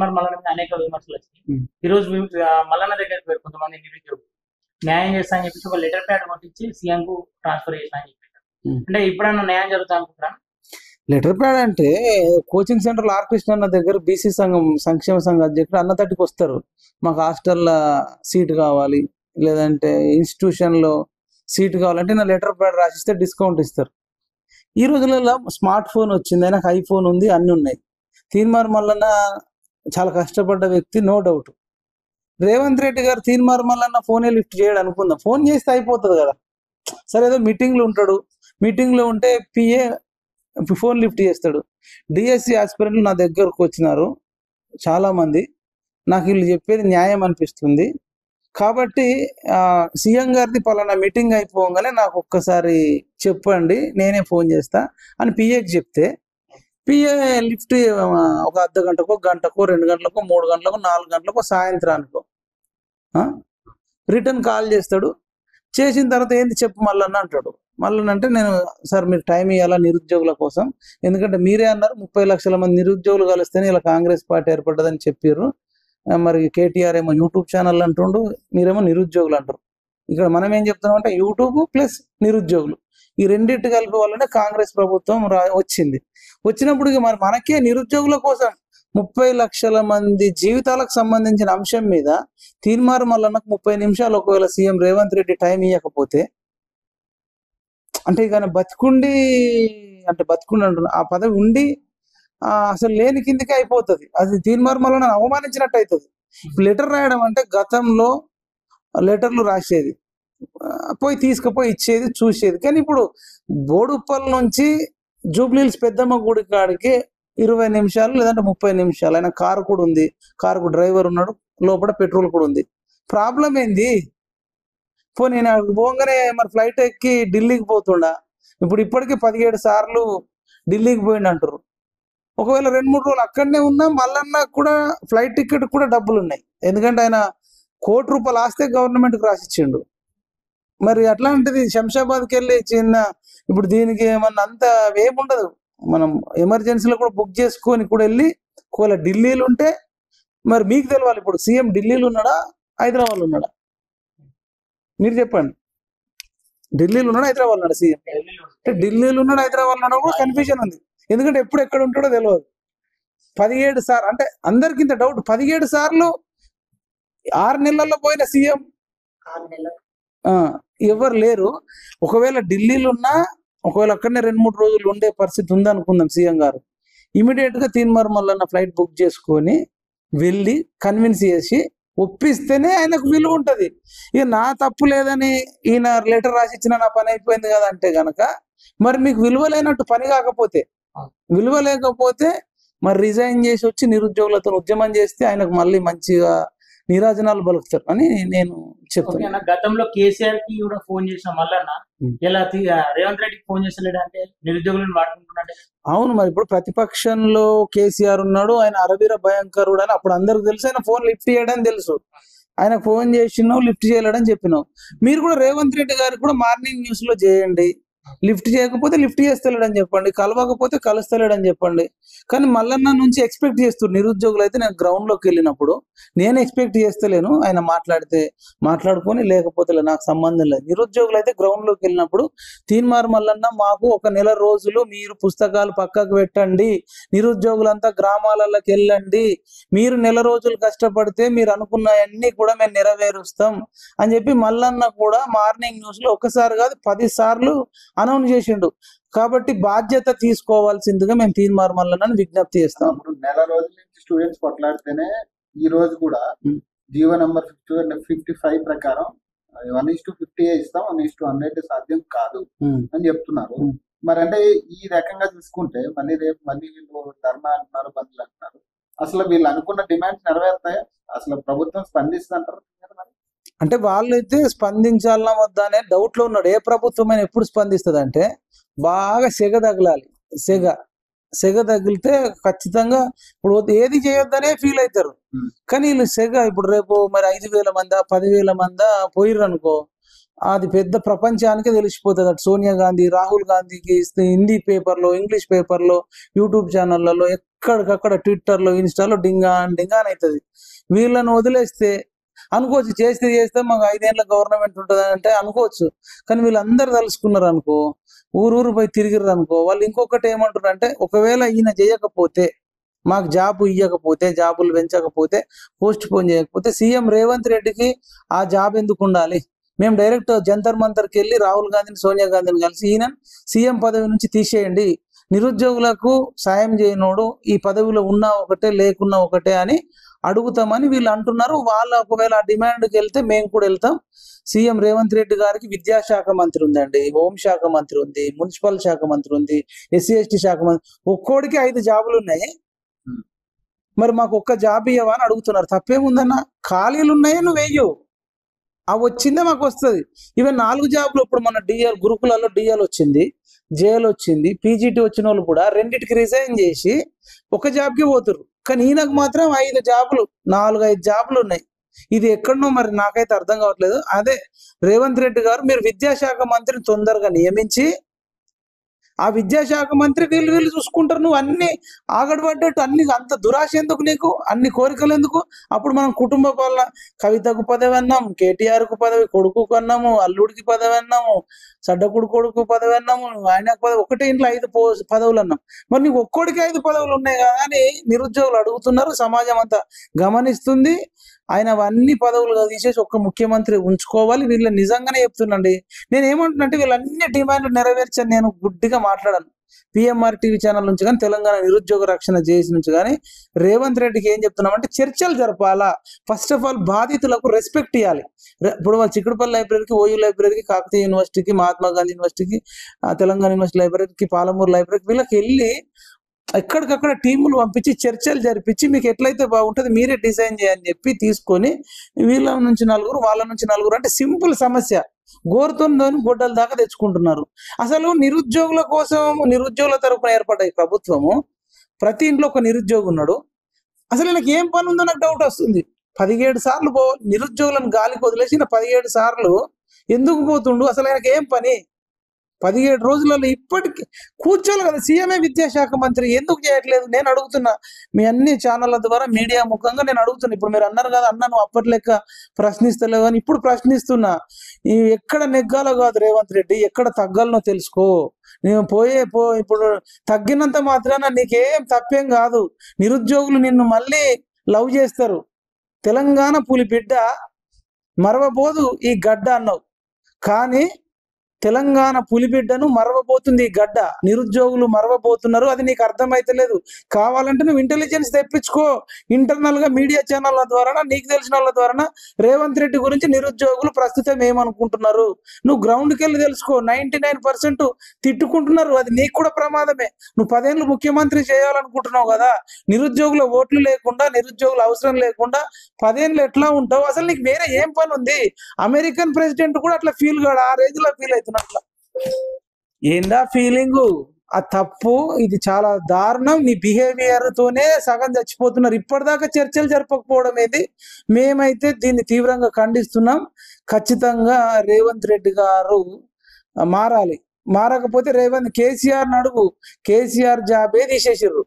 తీన్మార్ మల్లన్న మీద అనేక విమర్శలు వచ్చినాయి. ఈ రోజు మల్లన్న దగ్గరికి పోయి కొంతమంది నిరుద్యోగులు న్యాయం చేస్తా అని చెప్పేసి ఒక లెటర్ ప్యాడ్ కొట్టించి సీఎం కు ట్రాన్స్ఫర్ చేసిన అని చెప్పారు. అంటే ఇప్పుడన్నా న్యాయం జరుగుతా అనుకుంటున్నా? లెటర్ ప్యాడ్ అంటే కోచింగ్ సెంటర్ ఆర్ కృష్ణ అన్న దగ్గర బీసీ సంఘం సంక్షేమ సంఘ అధ్యక్షుడు అన్న తట్టికి వస్తారు, మాకు హాస్టల్లో సీట్ కావాలి లేదంటే ఇన్స్టిట్యూషన్లో సీట్ కావాలంటే నా లెటర్ ప్యాడ్ రాసిస్తే డిస్కౌంట్ ఇస్తారు. ఈ రోజులలో స్మార్ట్ ఫోన్ వచ్చింది, ఆయనకు ఐఫోన్ ఉంది, అన్నీ ఉన్నాయి. తీన్మార్ మల్లన్న చాలా కష్టపడ్డ వ్యక్తి, నో డౌట్. రేవంత్ రెడ్డి గారు తీన్మార్ మల్లన్న ఫోనే లిఫ్ట్ చేయడం అనుకుందాం, ఫోన్ చేస్తే అయిపోతుంది కదా. సరే ఏదో మీటింగ్లో ఉంటాడు, మీటింగ్లో ఉంటే పిఏ ఫోన్ లిఫ్ట్ చేస్తాడు. డిఎస్సి ఆస్పిరెంట్లు నా దగ్గరకు వచ్చినారు చాలామంది, నాకు వీళ్ళు చెప్పేది న్యాయం అనిపిస్తుంది కాబట్టి సీఎం గారిది పలానా మీటింగ్ అయిపోగానే నాకు ఒక్కసారి చెప్పండి నేనే ఫోన్ చేస్తా అని పిఏకి చెప్తే పిఏ లిఫ్ట్ ఒక అర్ధ గంటకో గంటకో 2 గంటలకో 3 గంటలకో 4 గంటలకో సాయంత్రానికో రిటర్న్ కాల్ చేస్తాడు. చేసిన తర్వాత ఏంటి చెప్పు మల్లన్న అంటాడు. మల్లన్న అంటే నేను సార్ మీరు టైం ఇవ్వాలా నిరుద్యోగుల కోసం, ఎందుకంటే మీరే అన్నారు 30 లక్షల మంది నిరుద్యోగులు కలిస్తేనే ఇలా కాంగ్రెస్ పార్టీ ఏర్పడ్డదని చెప్పారు, మరి కేటీఆర్ ఏమో యూట్యూబ్ ఛానల్ అంటుండు, మీరేమో నిరుద్యోగులు అంటారు. ఇక్కడ మనం ఏం చెప్తున్నాం అంటే యూట్యూబ్ ప్లస్ నిరుద్యోగులు ఈ రెండింటి కలిపి వల్లనే కాంగ్రెస్ ప్రభుత్వం వచ్చింది. వచ్చినప్పుడు మరి మనకే నిరుద్యోగుల కోసం 30 లక్షల మంది జీవితాలకు సంబంధించిన అంశం మీద తీన్మార్ మల్లన్నకు 30 నిమిషాలు ఒకవేళ సీఎం రేవంత్ రెడ్డి టైం ఇవ్వకపోతే అంటే ఇక బతికుండి అంటే బతికుండి అంటున్నా ఆ పదవి ఉండి అసలు లేని కిందికి అయిపోతుంది. అది తీన్మార్ మల్లన్న అవమానించినట్టు అవుతుంది. లెటర్ రాయడం అంటే గతంలో లెటర్లు రాసేది, పోయి తీసుకుపోయి ఇచ్చేది, చూసేది. కానీ ఇప్పుడు బోడుప్పల్ నుంచి జూబ్లీహిల్స్ పెద్దమ్మ గుడి కాడికి 20 నిమిషాలు లేదంటే 30 నిమిషాలు. ఆయన కారు కూడా ఉంది, కారుకు డ్రైవర్ ఉన్నాడు, లోపల పెట్రోల్ కూడా ఉంది. ప్రాబ్లం ఏంది? పోనీ నేను పోగానే మరి ఫ్లైట్ ఎక్కి ఢిల్లీకి పోతుండా, ఇప్పుడు ఇప్పటికే 17 సార్లు ఢిల్లీకి పోయిండు అంటారు. ఒకవేళ 2-3 రోజులు అక్కడనే ఉన్నా మల్లన్న కూడా ఫ్లైట్ టికెట్ కూడా డబ్బులు ఉన్నాయి, ఎందుకంటే ఆయన ₹1 కోటి ఆస్తే గవర్నమెంట్కి రాసిచ్చిండు. మరి అట్లాంటిది శంషాబాద్కి వెళ్ళి చిన్న ఇప్పుడు దీనికి ఏమన్నా అంత ఏముండదు, మనం ఎమర్జెన్సీలో కూడా బుక్ చేసుకొని కూడా వెళ్ళి ఒకవేళ ఢిల్లీలో ఉంటే మరి మీకు తెలవాలి. ఇప్పుడు సీఎం ఢిల్లీలో ఉన్నాడా హైదరాబాద్లో ఉన్నాడా? మీరు చెప్పండి. ఢిల్లీలో ఉన్నాడా హైదరాబాద్ ఉన్నాడా సీఎం? అంటే ఢిల్లీలో ఉన్నాడు హైదరాబాద్ ఉన్నాడా కూడా కన్ఫ్యూజన్ ఉంది, ఎందుకంటే ఎప్పుడు ఎక్కడ ఉంటాడో తెలియదు. 17 సార్లు అంటే అందరికింత డౌట్, 17 సార్లు 6 నెలల్లో పోయిన సీఎం ఎవరు లేరు. ఒకవేళ ఢిల్లీలో ఉన్నా ఒకవేళ అక్కడనే 2-3 రోజులు ఉండే పరిస్థితి ఉందనుకుందాం, సీఎం గారు ఇమీడియట్ గా తీన్మార్ మల్లన్న ఫ్లైట్ బుక్ చేసుకొని వెళ్ళి కన్విన్స్ చేసి ఒప్పిస్తేనే ఆయనకు విలువ ఉంటది. ఇక నా తప్పు లేదని ఈయన లెటర్ రాసి ఇచ్చిన నా పని అయిపోయింది కదా అంటే గనక మరి మీకు విలువ లేనట్టు, పని కాకపోతే విలువ లేకపోతే మరి రిజైన్ చేసి వచ్చి నిరుద్యోగులతో ఉద్యమం చేస్తే ఆయనకు మళ్ళీ మంచిగా నీరాజనాలు పలుకుతారు అని నేను చెప్తాను. గతంలో కేసీఆర్ కి కూడా ఫోన్ చేసిన మల్లన్న ఇలా రేవంత్ రెడ్డికి ఫోన్ చేస్తలేడు అంటే నిరుద్యోగులను వాడుకుంటున్నాడు. అవును, మరి ఇప్పుడు ప్రతిపక్షంలో కేసీఆర్ ఉన్నాడు, ఆయన అరవీర భయంకరుడు అని అప్పుడు అందరికి తెలుసు. ఆయన ఫోన్ లిఫ్ట్ చేయడం తెలుసు, ఆయన ఫోన్ చేసినావు లిఫ్ట్ చేయలేడని చెప్పినావు. మీరు కూడా రేవంత్ రెడ్డి గారికి కూడా మార్నింగ్ న్యూస్ లో చేయండి, లిఫ్ట్ చేయకపోతే లిఫ్ట్ చేస్తలేడని చెప్పండి, కలవకపోతే కలుస్తలేడని చెప్పండి. కానీ మల్లన్న నుంచి ఎక్స్పెక్ట్ చేస్తారు నిరుద్యోగులు. అయితే నేను గ్రౌండ్ లోకి వెళ్ళినప్పుడు నేను ఎక్స్పెక్ట్ చేస్తలేను, ఆయన మాట్లాడితే మాట్లాడుకొని లేకపోతే నాకు సంబంధం లేదు. నిరుద్యోగులు అయితే గ్రౌండ్ లోకి వెళ్ళినప్పుడు తీన్మార్ మల్లన్న మాకు 1 నెల రోజులు మీరు పుస్తకాలు పక్కకు పెట్టండి, నిరుద్యోగులంతా గ్రామాలలోకి వెళ్ళండి, మీరు నెల రోజులు కష్టపడితే మీరు అనుకున్నవన్నీ కూడా మేము నెరవేరుస్తాం అని చెప్పి మల్లన్న కూడా మార్నింగ్ న్యూస్ లో ఒకసారి కాదు 10 సార్లు అనౌన్స్ చేసిండు. కాబట్టి బాధ్యత తీసుకోవాల్సిందిగా మేము తీన్మార్ మల్లన్నని విజ్ఞప్తి చేస్తాం. ఇప్పుడు నెల రోజుల నుంచి స్టూడెంట్స్ కొట్లాడితేనే ఈ రోజు కూడా జీవో నెంబర్ 55 ప్రకారం 1:50 ఇస్తాం, 1:100 సాధ్యం కాదు అని చెప్తున్నారు. మరి అంటే ఈ రకంగా చూసుకుంటే మళ్ళీ రేపు మళ్ళీ వీళ్ళు ధర్నా అంటున్నారు, బంద్లు అంటున్నారు. అసలు వీళ్ళు అనుకున్న డిమాండ్స్ నెరవేరుతాయా? అసలు ప్రభుత్వం స్పందిస్తుంటారు? అంటే వాళ్ళైతే స్పందించాలన్నా వద్దా అనే డౌట్ లో ఉన్నాడు. ఏ ప్రభుత్వం అయినా ఎప్పుడు స్పందిస్తుంది అంటే బాగా సెగ తగలాలి, సెగ తగిలితే ఖచ్చితంగా ఇప్పుడు ఏది చేయొద్దనే ఫీల్ అవుతారు. కానీ వీళ్ళు సెగ ఇప్పుడు రేపు మరి 5,000 మందా 10,000 మందా పోయిర్రు అనుకో, అది పెద్ద ప్రపంచానికి తెలిసిపోతుంది. అటు సోనియా గాంధీ, రాహుల్ గాంధీకి హిందీ పేపర్లో, ఇంగ్లీష్ పేపర్లో, యూట్యూబ్ ఛానళ్లలో, ఎక్కడికక్కడ ట్విట్టర్లో, ఇన్స్టాలో డింగాన్ అవుతుంది. వీళ్ళని వదిలేస్తే అనుకోవచ్చు, చేస్తే మాకు 5 ఏళ్ళ గవర్నమెంట్ ఉంటుంది అంటే అనుకోవచ్చు. కానీ వీళ్ళందరూ తలుసుకున్నారు అనుకో, ఊరు పోయి తిరిగిర్రు అనుకో, వాళ్ళు ఇంకొకటి ఏమంటారు అంటే, ఒకవేళ ఈయన చేయకపోతే, మాకు జాబ్ ఇవ్వకపోతే, జాబులు పెంచకపోతే, పోస్ట్ పోన్ చేయకపోతే సీఎం రేవంత్ రెడ్డికి ఆ జాబ్ ఎందుకు ఉండాలి? మేము డైరెక్ట్ జంతర్ మంతర్కి వెళ్ళి రాహుల్ గాంధీని, సోనియా గాంధీని కలిసి ఈయన సీఎం పదవి నుంచి తీసేయండి, నిరుద్యోగులకు సాయం చేయనోడు ఈ పదవిలో ఉన్నా ఒకటే లేకున్నా ఒకటే అని అడుగుతామని వీళ్ళు అంటున్నారు. వాళ్ళు ఒకవేళ ఆ డిమాండ్కి వెళ్తే మేము కూడా వెళ్తాం. సీఎం రేవంత్ రెడ్డి గారికి విద్యాశాఖ మంత్రి ఉందండి, హోంశాఖ మంత్రి ఉంది, మున్సిపల్ శాఖ మంత్రి ఉంది, ఎస్సీ ఎస్టీ శాఖ మంత్రి, ఒక్కోడికి 5 జాబులు ఉన్నాయి. మరి మాకు ఒక్క జాబ్ ఇవ్వవా అని అడుగుతున్నారు. తప్పేముందన్న, ఖాళీలు ఉన్నాయే, నువ్వు వెయ్యు, అవి వచ్చిందే మాకు వస్తుంది. ఇవే 4 జాబులు ఇప్పుడు మన డిఎల్ గురుకులలో డిఎల్ వచ్చింది, జేఎల్ వచ్చింది, పీజీటీ వచ్చిన వాళ్ళు కూడా రెండింటికి రిజైన్ చేసి ఒక జాబ్కి పోతురు. కానీ ఈయనకు మాత్రం 5 జాబులు, 4-5 జాబులు ఉన్నాయి. ఇది ఎక్కడనో మరి నాకైతే అర్థం కావట్లేదు. అదే రేవంత్ రెడ్డి గారు, మీరు విద్యాశాఖ మంత్రిని తొందరగా నియమించి ఆ విద్యాశాఖ మంత్రి వీళ్ళు చూసుకుంటారు. నువ్వు అన్ని ఆగడబడ్డట్టు, అన్ని అంత దురాశ ఎందుకు నీకు, అన్ని కోరికలు ఎందుకు? అప్పుడు మనం కుటుంబ పాలన, కవితకు పదవి అన్నాము, కేటీఆర్కు పదవి, కొడుకు అన్నాము, అల్లుడికి పదవి అన్నాము, సడ్డకుడు కొడుకు పదవి అన్నాము, ఆయనకు పదవి, ఒకటే ఇంట్లో 5 పదవులు అన్నాం. మరి నీకు ఒక్కోడికి 5 పదవులు ఉన్నాయి కదా అని నిరుద్యోగులు అడుగుతున్నారు. సమాజం అంతా గమనిస్తుంది. ఆయన అవన్నీ పదవులు తీసేసి ఒక్క ముఖ్యమంత్రి ఉంచుకోవాలి. వీళ్ళు నిజంగానే చెప్తున్నాండి. నేను ఏమంటున్నానంటే, వీళ్ళన్ని డిమాండ్లు నెరవేర్చని నేను గుడ్డిగా మాట్లాడాను. పిఎంఆర్ టీవీ ఛానల్ నుంచి కానీ, తెలంగాణ నిరుద్యోగ రక్షణ జేఏసీ నుంచి కానీ రేవంత్ రెడ్డికి ఏం చెప్తున్నామంటే, చర్చలు జరపాలా. ఫస్ట్ ఆఫ్ ఆల్ బాధితులకు రెస్పెక్ట్ ఇవ్వాలి. ఇప్పుడు వాళ్ళు చిక్కడపల్లి లైబ్రరీకి, ఓయూ లైబ్రరీకి, కాకతీయ యూనివర్సిటీకి, మహాత్మా గాంధీ యూనివర్సిటీకి, తెలంగాణ యూనివర్సిటీ లైబ్రరీకి, పాలమూరు లైబ్రరీకి, వీళ్ళకి వెళ్ళి ఎక్కడికక్కడ టీములు పంపించి చర్చలు జరిపించి, మీకు ఎట్లయితే బాగుంటుంది మీరే డిజైన్ చేయని చెప్పి తీసుకొని, వీళ్ళ నుంచి 4, వాళ్ళ నుంచి 4, అంటే సింపుల్ సమస్య గోరుతో గొడ్డల దాకా తెచ్చుకుంటున్నారు. అసలు నిరుద్యోగుల కోసం, నిరుద్యోగుల తరపున ఏర్పడ్డ ఈ ప్రభుత్వము, ప్రతి ఇంట్లో ఒక నిరుద్యోగి ఉన్నాడు. అసలు నాకు ఏం పని ఉందో నాకు డౌట్ వస్తుంది. 17 సార్లు నిరుద్యోగులను గాలికి వదిలేసి 17 సార్లు ఎందుకు పోతుండు? అసలు ఆయనకి ఏం పని? 17 రోజులలో ఇప్పటికి కూర్చోవాలి కదా. సీఎంఏ విద్యాశాఖ మంత్రి ఎందుకు చేయట్లేదు? నేను అడుగుతున్నా. మీ అన్ని ఛానళ్ళ ద్వారా, మీడియా ముఖంగా నేను అడుగుతున్నా. ఇప్పుడు మీరు అన్నారు కదా, అన్న నువ్వు అప్పట్లెక్క ప్రశ్నిస్తలేవు అని, ఇప్పుడు ప్రశ్నిస్తున్నా. ఎక్కడ నెగ్గాలో కాదు రేవంత్ రెడ్డి, ఎక్కడ తగ్గాలనో తెలుసుకో. నేను ఇప్పుడు తగ్గినంత మాత్రాన నీకేం తప్పేం కాదు. నిరుద్యోగులు నిన్ను మళ్ళీ లవ్ చేస్తారు. తెలంగాణ పులి బిడ్డ మరవబోదు ఈ గడ్డ అన్నావు, కానీ తెలంగాణ పులిబిడ్డను మరవబోతుంది ఈ గడ్డ. నిరుద్యోగులు మరవబోతున్నారు. అది నీకు అర్థమైతలేదు. కావాలంటే నువ్వు ఇంటెలిజెన్స్ తెప్పించుకో. ఇంటర్నల్ గా మీడియా ఛానళ్ళ ద్వారా, నీకు తెలిసిన వాళ్ళ ద్వారా రేవంత్ రెడ్డి గురించి నిరుద్యోగులు ప్రస్తుతం ఏమనుకుంటున్నారు నువ్వు గ్రౌండ్కి వెళ్ళి తెలుసుకో. 99% తిట్టుకుంటున్నారు. అది నీకు కూడా ప్రమాదమే. నువ్వు 10 ఏళ్ళు ముఖ్యమంత్రి చేయాలనుకుంటున్నావు కదా. నిరుద్యోగుల ఓట్లు లేకుండా, నిరుద్యోగుల అవసరం లేకుండా 10 ఏళ్ళు ఎట్లా ఉంటావు? అసలు నీకు వేరే ఏం పని ఉంది? అమెరికన్ ప్రెసిడెంట్ కూడా అట్లా ఫీల్ కాడు, ఆ రేంజ్ లో ఫీల్ అవుతున్నట్ల. ఏందా ఫీలింగు? ఆ తప్పు. ఇది చాలా దారుణం. నీ బిహేవియర్ తోనే సగం చచ్చిపోతున్నారు. ఇప్పటిదాకా చర్చలు జరపకపోవడం ఏది? మేమైతే దీన్ని తీవ్రంగా ఖండిస్తున్నాం. ఖచ్చితంగా రేవంత్ రెడ్డి గారు మారాలి. మారకపోతే కేసీఆర్ అడుగు, కేసీఆర్ జాబే తీసేసిర్రు.